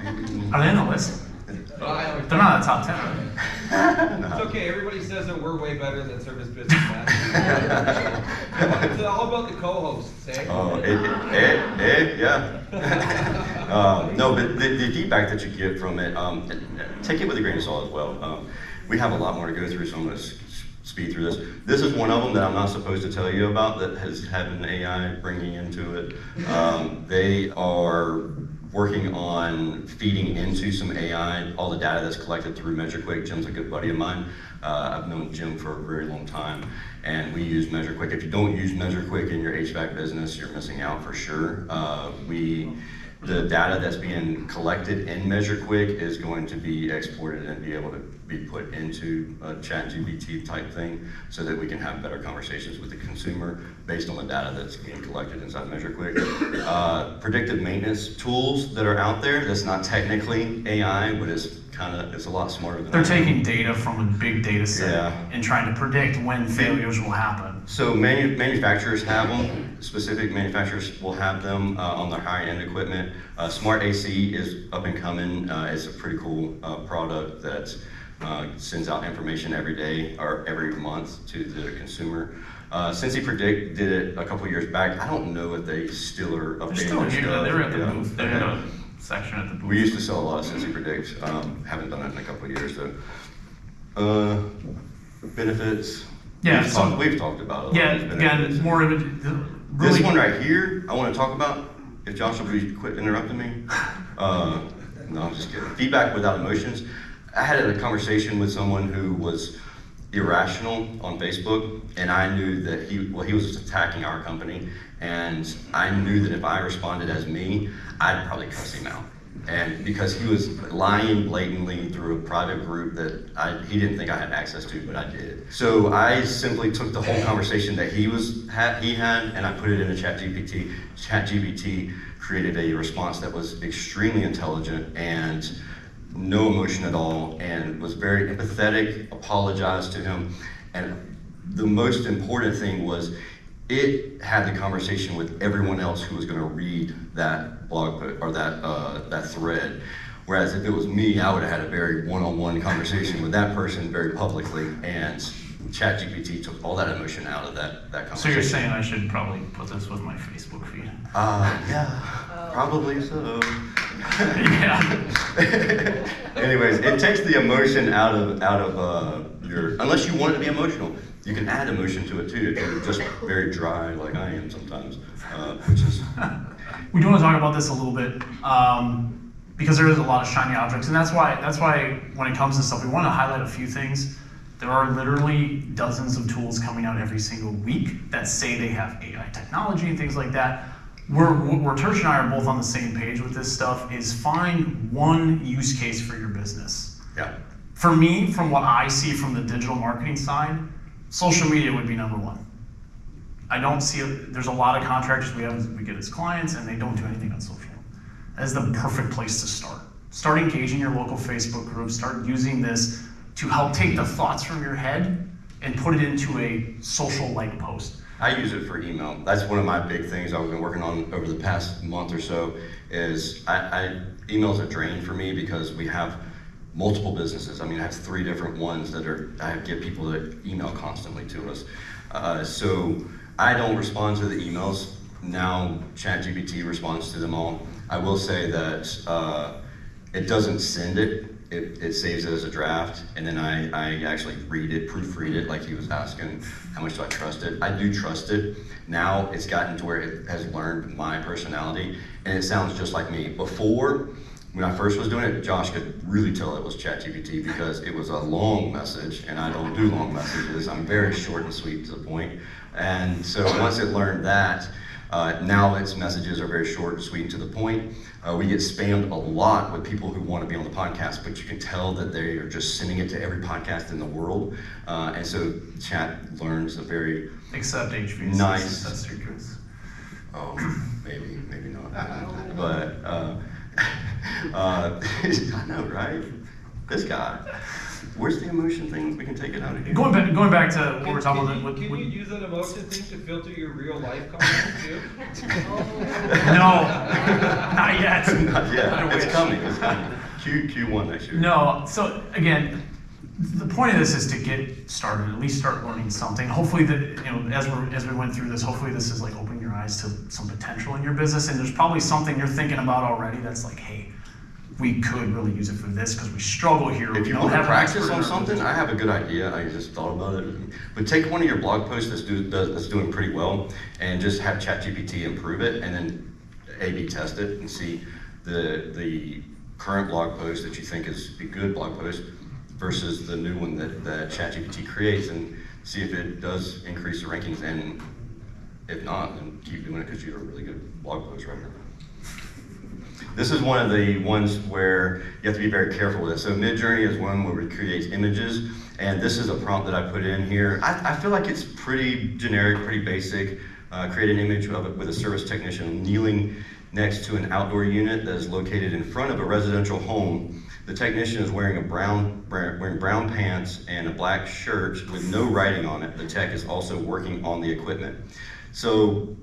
maybe. Are they on the list? They're not in the top 10, right? It's okay, everybody says that we're way better than Service Business Matters. It's all about the co-hosts, eh? Oh, yeah. No, but the feedback that you get from it, take it with a grain of salt as well. We have a lot more to go through, so I'm going to speed through this. This is one of them that I'm not supposed to tell you about that has had an AI bringing into it. They are working on feeding into some AI, all the data that's collected through MeasureQuick. Jim's a good buddy of mine. I've known Jim for a very long time, and we use MeasureQuick. If you don't use MeasureQuick in your HVAC business, you're missing out for sure. The data that's being collected in MeasureQuick is going to be exported and be able to be put into a ChatGPT type thing so that we can have better conversations with the consumer based on the data that's being collected inside MeasureQuick. Predictive maintenance tools that are out there that's not technically AI, but it's a lot smarter than They're that. taking data from a big data set and trying to predict when failures will happen. So manufacturers have them. Specific manufacturers will have them on their high-end equipment. Smart AC is up and coming. It's a pretty cool product that sends out information every day or every month to the consumer. Cincy Predict did it a couple years back. I don't know if they still are updating their stuff. They're at the booth. They had a section at the booth. We used to sell a lot of Cincy Predict. Haven't done it in a couple of years though. Benefits. Yeah, we've talked about it. Yeah, again, more of it. Really, This one right here, I want to talk about. If Josh will quit interrupting me. No, I'm just kidding. Feedback without emotions. I had a conversation with someone who was irrational on Facebook, and I knew that he was just attacking our company, and I knew that if I responded as me, I'd probably cuss him out. And because he was lying blatantly through a private group that he didn't think I had access to, but I did. So I simply took the whole conversation that he had, and I put it into ChatGPT. ChatGPT created a response that was extremely intelligent and no emotion at all, and was very empathetic, apologized to him. And the most important thing was it had the conversation with everyone else who was going to read that blog post or that thread. Whereas if it was me, I would have had a very one-on-one conversation with that person very publicly, and ChatGPT took all that emotion out of that conversation. So you're saying I should probably put this with my Facebook feed? Yeah, probably so. Yeah. Anyways, it takes the emotion out of your, unless you want it to be emotional. You can add emotion to it too if you're just very dry like I am sometimes, which is... We do want to talk about this a little bit because there is a lot of shiny objects, and that's why when it comes to stuff, we want to highlight a few things. There are literally dozens of tools coming out every single week that say they have AI technology and things like that. Where Tersh and I are both on the same page with this stuff is find one use case for your business. Yeah. For me, from what I see from the digital marketing side, social media would be number one. I don't see, there's a lot of contractors we get as clients and they don't do anything on social. That is the perfect place to start. Start engaging your local Facebook group, start using this to help take the thoughts from your head and put it into a social-like post. I use it for email. That's one of my big things I've been working on over the past month or so is email's a drain for me because we have multiple businesses. I mean, I have 3 different ones I get people that email constantly to us. So I don't respond to the emails. Now ChatGPT responds to them all. I will say that it doesn't send it. It saves it as a draft, and then I actually read it, proofread it, like he was asking, how much do I trust it? I do trust it. Now it's gotten to where it has learned my personality, and it sounds just like me. Before, when I first was doing it, Josh could really tell it was ChatGPT because it was a long message, and I don't do long messages. I'm very short and sweet to the point. And so once it learned that, now its messages are very short and sweet and to the point. We get spammed a lot with people who want to be on the podcast, but you can tell that they are just sending it to every podcast in the world. And so chat learns a very Except HVAC. nice. That's your truth. Oh, maybe not. But I know, right? This guy. Where's the emotion thing? We can take it out of here. Going back to what we're talking about. Can you use that emotion thing to filter your real life comments too? No, not yet. Not yet. It's coming. Q1 next year. No, so again, the point of this is to get started, at least start learning something. Hopefully as we went through this, hopefully this is like opening your eyes to some potential in your business, and there's probably something you're thinking about already that's like, hey, we could really use it for this because we struggle here. If you want to practice on something, I have a good idea. I just thought about it. But take one of your blog posts that's doing pretty well and just have ChatGPT improve it, and then A/B test it and see the current blog post that you think is a good blog post versus the new one that ChatGPT creates, and see if it does increase the rankings. And if not, then keep doing it because you have a really good blog post right now. This is one of the ones where you have to be very careful with it. So Midjourney is one where it creates images, and this is a prompt that I put in here. I feel like it's pretty generic, pretty basic. Create an image of it with a service technician kneeling next to an outdoor unit that is located in front of a residential home. The technician is wearing brown pants and a black shirt with no writing on it. The tech is also working on the equipment. So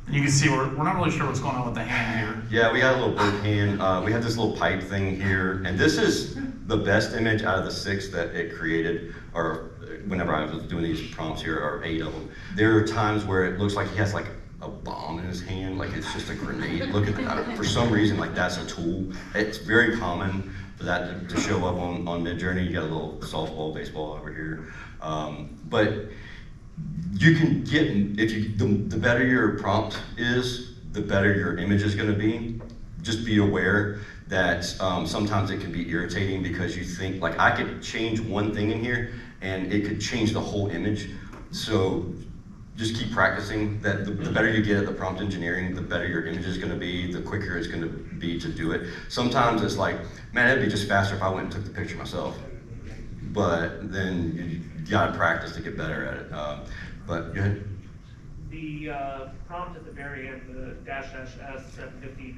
you can see we're not really sure what's going on with the hand here. yeah, we got a little bird hand. We have this little pipe thing here, and this is the best image out of the 6 that it created, or whenever I was doing these prompts here, or 8 of them. There are times where it looks like he has like a bomb in his hand, like it's just a grenade. Look at that. For some reason, like that's a tool. It's very common for that to show up on Midjourney. You got a little softball, baseball over here. But you can get, the better your prompt is, the better your image is gonna be. Just be aware that sometimes it can be irritating because you think, like I could change one thing in here and it could change the whole image. So just keep practicing that. The better you get at the prompt engineering, the better your image is gonna be, the quicker it's gonna be to do it. Sometimes it's like, man, it'd be just faster if I went and took the picture myself. But then you gotta practice to get better at it. But go ahead. The prompt at the very end, the -S750-B.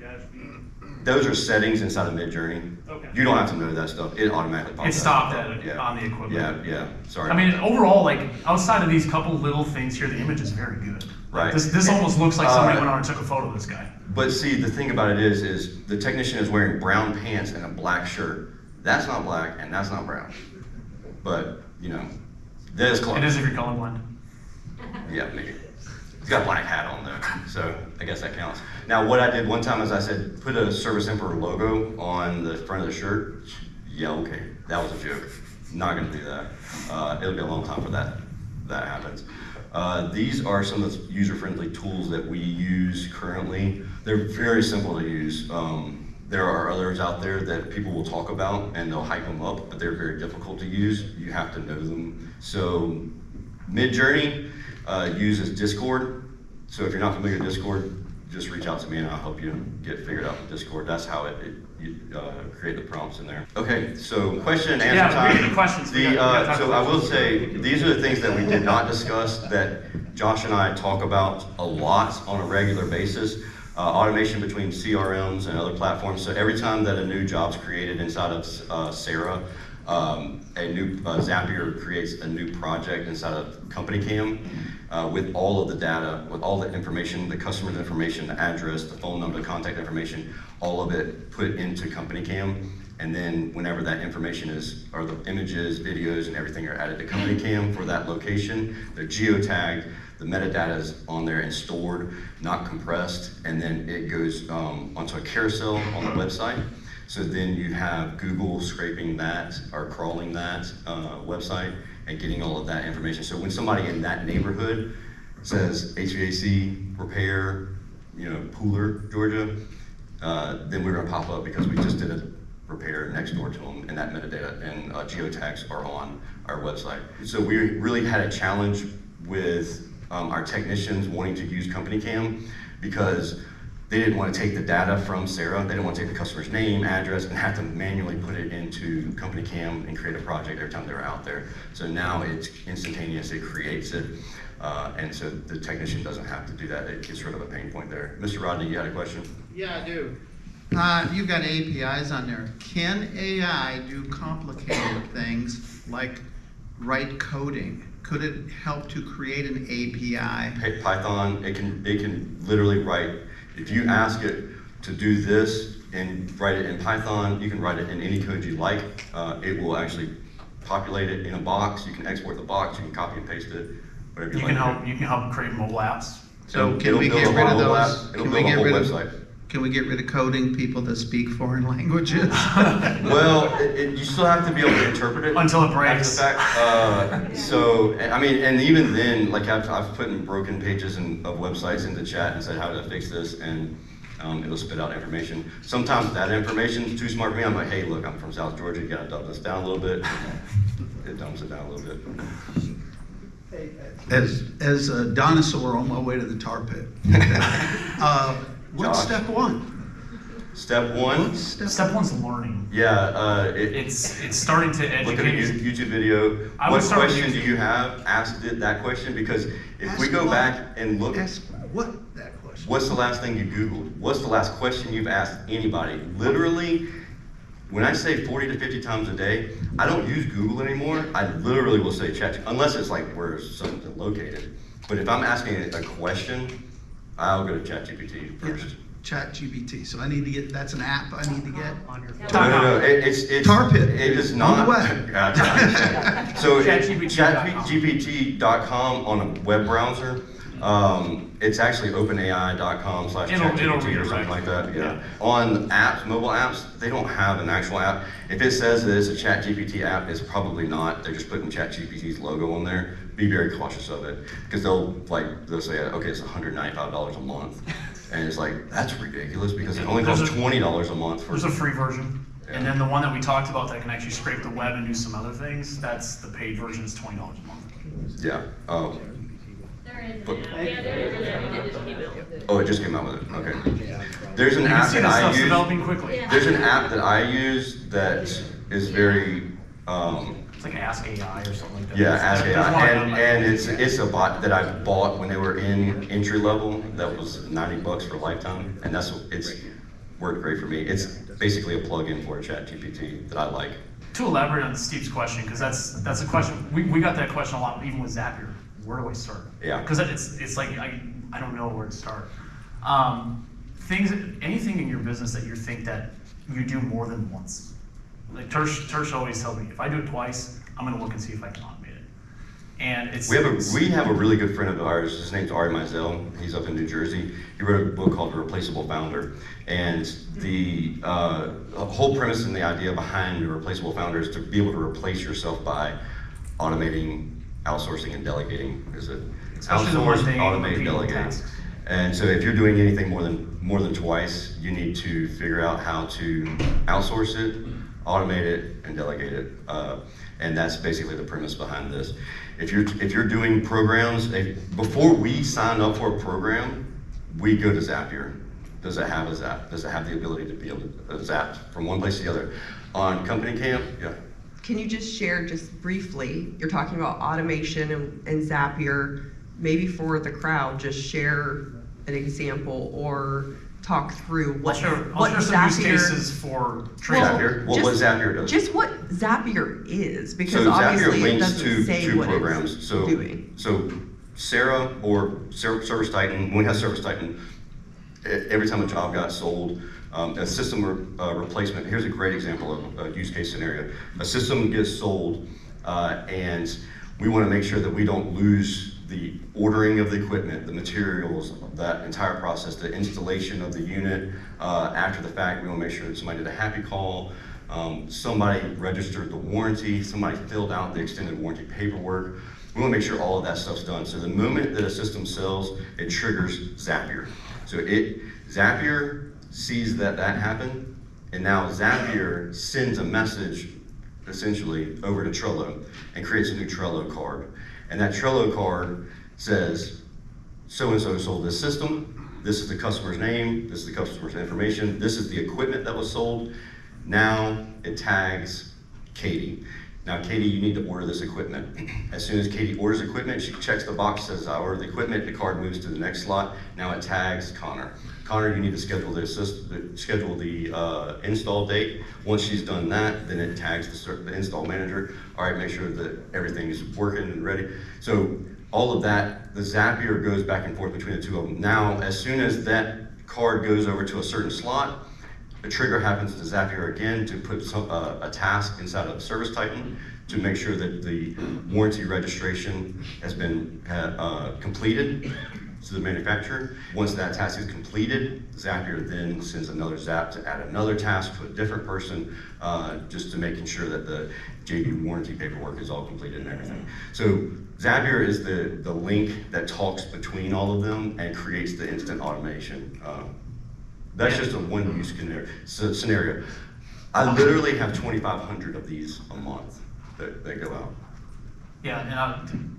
Those are settings inside of Midjourney. Okay. You don't have to know that stuff. It automatically pops It stopped out. on the equipment. Yeah, sorry. I mean, overall, like outside of these couple little things here, the image is very good. Right. This almost looks like somebody went on and took a photo of this guy. But see, the thing about it is the technician is wearing brown pants and a black shirt. That's not black and that's not brown. But, that is close. It is if you're colorblind. Yeah, maybe. He's got a black hat on though, so I guess that counts. Now, what I did one time is I said, put a Service Emperor logo on the front of the shirt. Yeah, okay, that was a joke. Not gonna do that. It'll be a long time for that happens. These are some of the user-friendly tools that we use currently. They're very simple to use. There are others out there that people will talk about and they'll hype them up, but they're very difficult to use. You have to know them. So Midjourney uses Discord. So if you're not familiar with Discord, just reach out to me and I'll help you get figured out with Discord. That's how you create the prompts in there. Okay, so question and answer time. Yeah, we get the questions. So I will say, these are the things that we did not discuss that Josh and I talk about a lot on a regular basis. Automation between CRMs and other platforms. So every time that a new job's created inside of Sarah, a new Zapier creates a new project inside of CompanyCam with all of the data, with all the information, the customer's information, the address, the phone number, the contact information, all of it put into CompanyCam. And then whenever that information is, or the images, videos, and everything are added to CompanyCam for that location, they're geotagged, the metadata is on there and stored, not compressed, and then it goes onto a carousel on the website. So then you have Google scraping that or crawling that website and getting all of that information. So when somebody in that neighborhood says HVAC repair, Pooler, Georgia, then we're gonna pop up because we just did a repair next door to them, and that metadata and geotags are on our website. So we really had a challenge with our technicians wanting to use CompanyCam because they didn't want to take the data from Sarah. They didn't want to take the customer's name, address, and have to manually put it into CompanyCam and create a project every time they were out there. So now it's instantaneous, it creates it. And so the technician doesn't have to do that. It gets rid of a pain point there. Mr. Rodney, you had a question? Yeah, I do. You've got APIs on there. Can AI do complicated things like write coding? Could it help to create an API? Python, it can literally write. If you ask it to do this, and write it in Python. You can write it in any code you like. It will actually populate it in a box. You can export the box. You can copy and paste it. Whatever you like. You can help create mobile apps. So can we get rid of those? It'll build a whole website. Can we get rid of coding people that speak foreign languages? Well, you still have to be able to interpret it until it breaks. So, I mean, and even then, like I've put in broken pages of websites into chat and said how to fix this, and it'll spit out information. Sometimes that information is too smart for me. I'm like, hey, look, I'm from South Georgia. You gotta dumb this down a little bit. It dumbs it down a little bit. As a dinosaur on my way to the tar pit. What's step one? Step one? Step one's learning. Yeah, it's starting to educate. Look at a YouTube video. What question do you have? Ask that question, because if we go back and look. Ask what that question? What's the last thing you Googled? What's the last question you've asked anybody? Literally, when I say 40 to 50 times a day, I don't use Google anymore. I literally will say chat, unless it's like where something's located. But if I'm asking a question, I'll go to ChatGPT first. ChatGPT. So I need to get, that's an app I need to get on your phone. No. It's Tar Pit. It is not. On the web. So ChatGPT.com on a web browser. It's actually openai.com/ChatGPT or something like that. Yeah. On apps, mobile apps, they don't have an actual app. If it says that it's a ChatGPT app, it's probably not. They're just putting ChatGPT's logo on there. Be very cautious of it, because they'll say, okay, it's $195 a month, and it's like, that's ridiculous, because it only costs $20 a month. There's a free version, and then the one that we talked about that can actually scrape the web and do some other things. That's the paid version. Is $20 a month. Yeah. Oh, it just came out with it. Okay. There's an app that I use. Developing quickly. There's an app that I use that is very. It's like Ask AI or something like that. Yeah, Ask AI, and it's a bot that I bought when they were in entry level. That was $90 for a lifetime, and it's worked great for me. It's basically a plug-in for ChatGPT that I like. To elaborate on Steve's question, because that's a question we got that question a lot, even with Zapier. Where do I start? Yeah. Because it's like I don't know where to start. Anything in your business that you think that you do more than once. Like Tersh always tells me, if I do it twice, I'm gonna look and see if I can automate it. And we have a really good friend of ours. His name's Ari Mizell. He's up in New Jersey. He wrote a book called The Replaceable Founder, and the whole premise and the idea behind The Replaceable Founder is to be able to replace yourself by automating, outsourcing, and delegating. Is it outsource, automate, delegate? And so if you're doing anything more than twice, you need to figure out how to outsource it, automate it, and delegate it. And that's basically the premise behind this. If you're doing programs, before we sign up for a program, we go to Zapier. Does it have a Zap? Does it have the ability to be able to zap from one place to the other? On Company Camp, yeah. Can you just share just briefly, you're talking about automation and Zapier, maybe for the crowd, just share an example or talk through what I'll share some use cases for Zapier. What Zapier does. Just what Zapier is, because so obviously Zapier it doesn't say to what programs. it's doing. So Sarah or Service Titan, when we had Service Titan, every time a job got sold, a system replacement, here's a great example of a use case scenario. A system gets sold, and we want to make sure that we don't lose the ordering of the equipment, the materials, that entire process, the installation of the unit. After the fact, we want to make sure that somebody did a happy call, somebody registered the warranty, somebody filled out the extended warranty paperwork. We want to make sure all of that stuff's done. So the moment that a system sells, it triggers Zapier. So Zapier sees that happened, and now Zapier sends a message essentially over to Trello and creates a new Trello card. And that Trello card says, so-and-so sold this system, this is the customer's name, this is the customer's information, this is the equipment that was sold. Now it tags Katie. Now Katie, you need to order this equipment. As soon as Katie orders equipment, she checks the box, says I ordered the equipment, the card moves to the next slot. Now it tags Connor. Connor, you need to schedule the install date. Once she's done that, then it tags the install manager. All right, make sure that everything is working and ready. So all of that, the Zapier goes back and forth between the two of them. Now, as soon as that card goes over to a certain slot, The trigger happens to Zapier again to put a task inside of Service Titan to make sure that the warranty registration has been completed to the manufacturer. Once that task is completed, Zapier then sends another Zap to add another task to a different person, just to making sure that the JV warranty paperwork is all completed and everything. So Zapier is the link that talks between all of them and creates the instant automation. That's just a one use scenario. I literally have 2,500 of these a month that go out. Yeah, and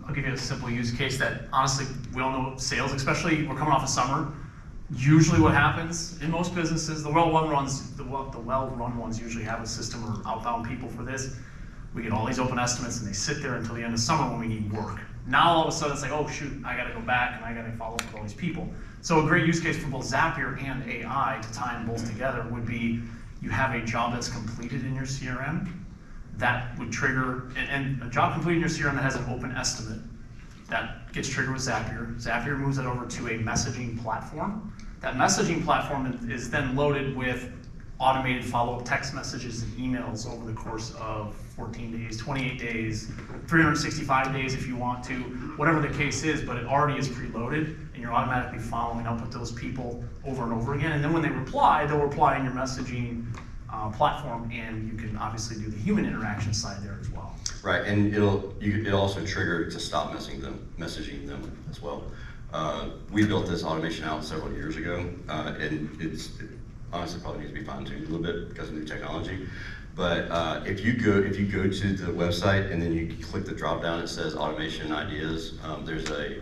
I'll give you a simple use case that honestly, we all know sales, especially we're coming off of summer. Usually what happens in most businesses, the well-run ones usually have a system or outbound people for this. We get all these open estimates and they sit there until the end of summer when we need work. Now all of a sudden it's like, oh shoot, I gotta go back and I gotta follow up with all these people. So a great use case for both Zapier and AI to tie them both together would be you have a job that's completed in your CRM that would trigger, and a job completed in your CRM that has an open estimate that gets triggered with Zapier. Zapier moves it over to a messaging platform. That messaging platform is then loaded with automated follow-up text messages and emails over the course of 14 days, 28 days, 365 days if you want to, whatever the case is, but it already is preloaded and you're automatically following up with those people over and over again. And then when they reply, they'll reply in your messaging platform, and you can obviously do the human interaction side there as well. Right, and it'll also trigger to stop messaging them as well. We built this automation out several years ago, and it honestly probably needs to be fine-tuned a little bit because of new technology. But if you go to the website and then you click the drop down, it says automation ideas. There's a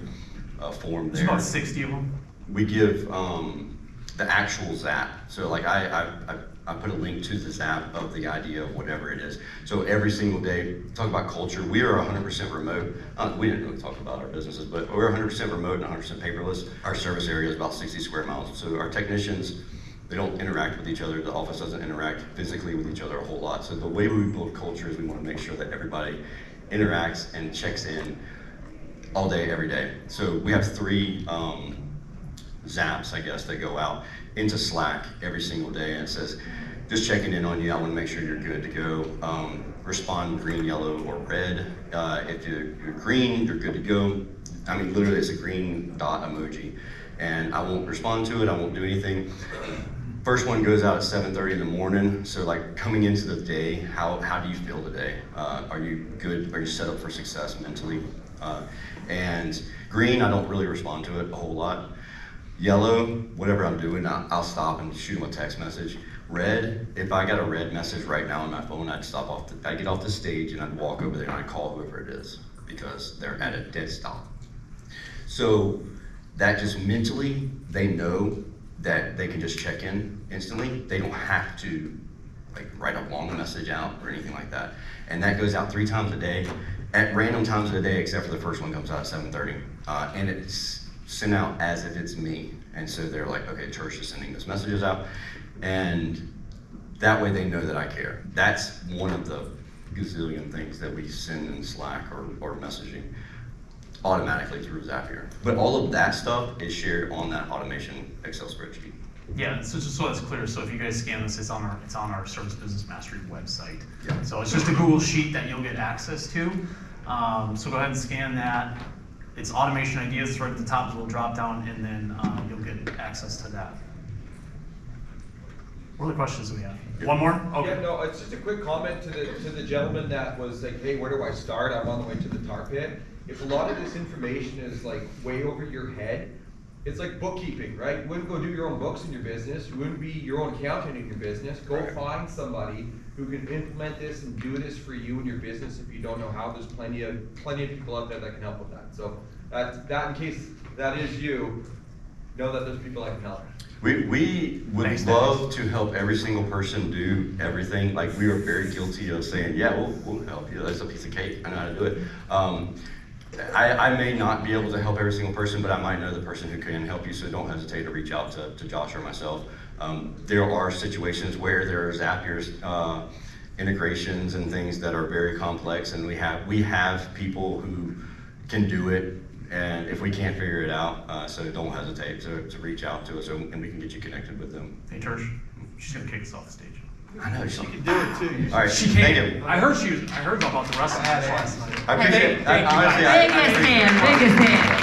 form there. There's about 60 of them. We give the actual Zap. So like I put a link to the Zap of the idea of whatever it is. So every single day, talk about culture. We are 100% remote. We didn't really talk about our businesses, but we're 100% remote and 100% paperless. Our service area is about 60 square miles. So our technicians, they don't interact with each other. The office doesn't interact physically with each other a whole lot. So the way we build culture is we want to make sure that everybody interacts and checks in all day, every day. So we have 3 Zaps, I guess, that go out into Slack every single day, and it says, just checking in on you, I want to make sure you're good to go. Respond green, yellow, or red. If you're green, you're good to go. I mean, literally, it's a green dot emoji. And I won't respond to it, I won't do anything. First one goes out at 7:30 in the morning, so like coming into the day, how do you feel today? Are you good? Are you set up for success mentally? And green, I don't really respond to it a whole lot. Yellow, whatever I'm doing, I'll stop and shoot them a text message. Red, if I got a red message right now on my phone, I'd get off the stage and I'd walk over there and I'd call whoever it is because they're at a dead stop. So that just mentally, they know that they can just check in instantly. They don't have to like write a long message out or anything like that. And that goes out 3 times a day at random times of the day, except for the first one comes out at 7:30. And it's sent out as if it's me. And so they're like, okay, Tersh is sending this messages out. And that way they know that I care. That's one of the gazillion things that we send in Slack or messaging automatically through Zapier. But all of that stuff is shared on that automation Excel spreadsheet. Yeah, so just so that's clear, so if you guys scan this, it's on our Service Business Mastery website. Yeah. So it's just a Google Sheet that you'll get access to. So go ahead and scan that. It's automation ideas right at the top, a little drop down, and then you'll get access to that. What other questions do we have? One more? Okay. Yeah, no, it's just a quick comment to the gentleman that was like, hey, where do I start? I'm on the way to the tar pit. If a lot of this information is like way over your head, it's like bookkeeping, right? You wouldn't go do your own books in your business. You wouldn't be your own accountant in your business. Go find somebody who can implement this and do this for you in your business. If you don't know how, there's plenty of people out there that can help with that. So that in case that is you, know that there's people that can help. We would love to help every single person do everything. Like we are very guilty of saying, yeah, we'll help you. That's a piece of cake. I know how to do it. I may not be able to help every single person, but I might know the person who can help you, so don't hesitate to reach out to Josh or myself. There are situations where there are Zapier's integrations and things that are very complex, and we have people who can do it, and if we can't figure it out, so don't hesitate to reach out to us, and we can get you connected with them. Hey, Tersh. She's gonna kick us off the stage. I know, she You can do it too. All right, She thank can't. you. I heard about the wrestling match last night. I appreciate it. Thank you, Honestly, guys. Biggest hand, biggest hand.